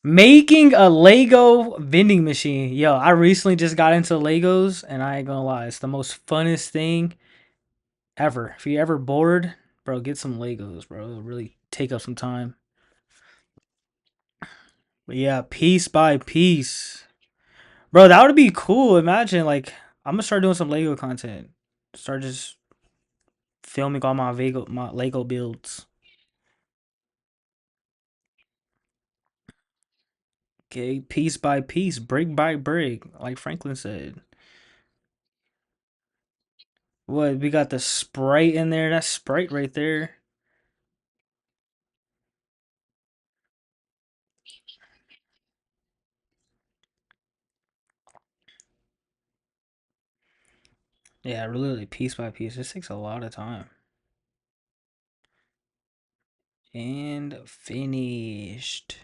Making a Lego vending machine. Yo, I recently just got into Legos, and I ain't gonna lie, it's the most funnest thing ever. If you're ever bored, bro, get some Legos, bro. It'll really take up some time. But yeah, piece by piece. Bro, that would be cool. Imagine, like, I'm gonna start doing some Lego content. Start just filming all my Lego builds. Okay, piece by piece, brick by brick, like Franklin said. What, we got the Sprite in there. That's Sprite right there. Yeah, literally piece by piece. This takes a lot of time. And finished.